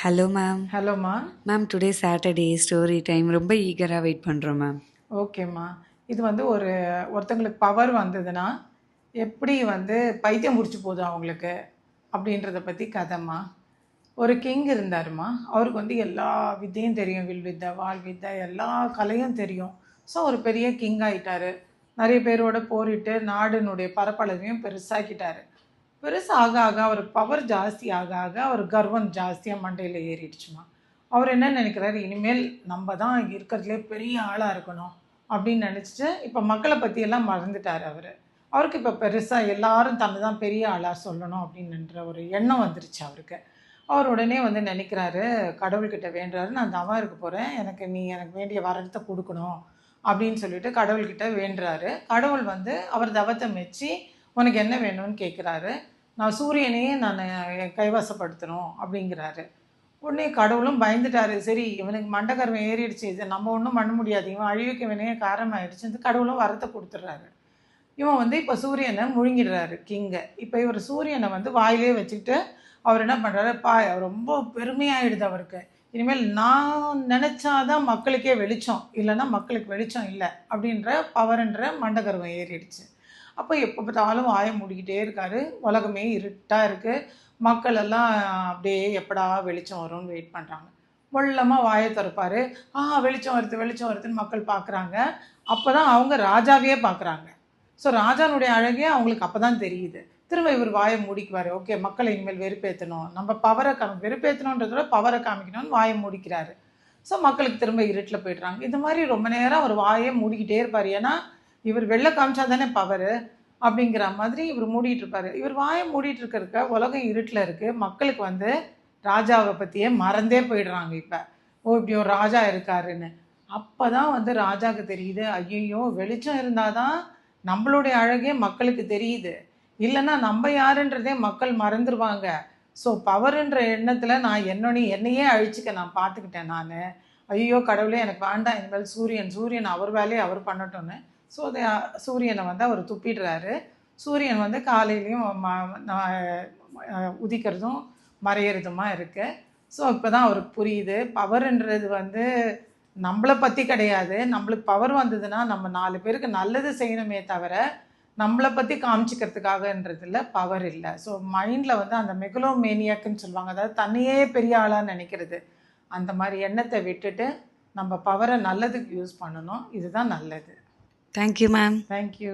Hello ma'am. ஹலோம்மா. Ma'am today Saturday story time ரொம்ப ஈகராக வெயிட் பண்ணுறோம் மேம். ஓகேம்மா. இது வந்து ஒருத்தங்களுக்கு பவர் வந்ததுன்னா எப்படி பைத்தியம் முடிச்சு போகுது அவங்களுக்கு அப்படின்றத பற்றி கதைம்மா. ஒரு கிங் இருந்தாருமா. அவருக்கு எல்லா வித்தையும் தெரியும். வில் வித்தை, வாள் வித்தை, எல்லா கலையும் தெரியும். ஸோ ஒரு பெரிய கிங் ஆகிட்டார். நிறைய பேரோட போரிட்டு நாடினுடைய பரப்பளவையும் பெருசாக்கிட்டார். பெருசாக ஆக ஆக அவருக்கு பவர் ஜாஸ்தி ஆக ஆக அவர் கர்வம் ஜாஸ்தியாக மண்டையில் ஏறிடுச்சுமா. அவர் என்ன நினைக்கிறாரு, இனிமேல் நம்ம தான் இருக்கிறதுலே பெரிய ஆளாக இருக்கணும் அப்படின்னு நினச்சிட்டு இப்போ மக்களை பற்றியெல்லாம் மறந்துட்டார் அவர். அவருக்கு இப்போ பெருசாக எல்லாரும் தன்னை தான் பெரிய ஆளாக சொல்லணும் அப்படின்ற ஒரு எண்ணம் வந்துருச்சு அவருக்கு. அவர் உடனே நினைக்கிறாரு, கடவுள்கிட்ட வேண்டுறாரு, நான் தவம் இருக்க போகிறேன், எனக்கு வேண்டிய வரத்தை கொடுக்கணும் அப்படின்னு சொல்லிட்டு கடவுள்கிட்ட வேண்டுறாரு. கடவுள் அவர் தவத்தை மெச்சி உனக்கு என்ன வேணும்னு கேட்குறாரு. நான் சூரியனையே நான் கைவசப்படுத்தணும் அப்படிங்கிறாரு. உடனே கடவுளும் பயந்துட்டாரு. சரி, இவனுக்கு மண்டகர்வம் ஏறிடுச்சு, இது நம்ம ஒன்றும் பண்ண முடியாது, இவன் அழிவுக்கு இவனே காரணமாயிடுச்சு. கடவுளும் வரத்தை கொடுத்துட்றாரு. இவன் இப்போ சூரியனை முழுங்கிடுறாரு கிங்கை. இப்போ இவர் சூரியனை வாயிலே வச்சுக்கிட்டு அவர் என்ன பண்ணுறாரு, அவர் ரொம்ப பெருமையாயிடுது அவருக்கு. இனிமேல் நான் நினச்சாதான் மக்களுக்கே வெளிச்சம், இல்லைன்னா மக்களுக்கு வெளிச்சம் இல்லை அப்படின்ற பவர்ன்ற மண்டகர்வம் ஏறிடுச்சு. அப்போ எப்போ பார்த்தாலும் வாயை மூடிக்கிட்டே இருக்காரு. உலகமே இருட்டாக இருக்குது. மக்கள் எல்லாம் அப்படியே எப்படா வெளிச்சம் வரும்னு வெயிட் பண்ணுறாங்க. மொல்லமாக வாயை திறப்பார். வெளிச்சம் வருது வெளிச்சம் வருதுன்னு மக்கள் பார்க்குறாங்க. அப்போ தான் அவங்க ராஜாவையே பார்க்குறாங்க. ஸோ ராஜானுடைய அழகே அவங்களுக்கு அப்போ தான் தெரியுது. திரும்ப இவர் வாயை மூடிக்குவார். ஓகே, மக்களை இனிமேல் வெறுப்பேற்றணும், நம்ம பவரை வெறுப்பேற்றணுன்றதோட பவரை காமிக்கணும்னு வாயை மூடிக்கிறாரு. ஸோ மக்களுக்கு திரும்ப இருட்டில் போய்ட்றாங்க. இந்த மாதிரி ரொம்ப நேரம் அவர் வாயை மூடிக்கிட்டே இருப்பார். ஏன்னா இவர் வெளில காமிச்சா தானே பவர் அப்படிங்கிற மாதிரி இவர் மூடிட்டு இருப்பார். இவர் வாயை மூடிட்டு இருக்கிறக்க உலகம் இருட்டில் இருக்குது. மக்களுக்கு ராஜாவை பற்றியே மறந்தே போயிடுறாங்க. இப்போ இப்படி ஒரு ராஜா இருக்காருன்னு. அப்போ தான் ராஜாவுக்கு தெரியுது, ஐயோ வெளிச்சம் இருந்தால் தான் நம்மளுடைய அழகே மக்களுக்கு தெரியுது, இல்லைன்னா நம்ம யாருன்றதே மக்கள் மறந்துடுவாங்க. ஸோ பவருன்ற எண்ணத்தில் நான் என்னையே அழிச்சிக்க நான் பார்த்துக்கிட்டேன் நான். ஐயோ கடவுளே, எனக்கு வேண்டாம் இனிமேல் சூரியன் அவர் வேலையை அவர் பண்ணட்டும்னு. ஸோ சூரியனை அவர் துப்பிடுறாரு. சூரியன் காலையிலையும் உதிக்கிறதும் மறையிறதுமா இருக்குது. ஸோ இப்போ தான் அவருக்கு புரியுது, பவருன்றது நம்மளை பற்றி கிடையாது. நம்மளுக்கு பவர் வந்ததுன்னா நம்ம 4 பேருக்கு நல்லது செய்யணுமே தவிர நம்மளை பற்றி காமிச்சிக்கிறதுக்காகன்றதுல பவர் இல்லை. ஸோ மைண்டில் அந்த மெகலோமேனியாக்குன்னு சொல்லுவாங்க, அதாவது தன்னையே பெரிய ஆளாக நினைக்கிறது. அந்த மாதிரி எண்ணத்தை விட்டுட்டு நம்ம பவரை நல்லதுக்கு யூஸ் பண்ணணும். இதுதான் நல்லது. Thank you ma'am. தேங்க்யூ.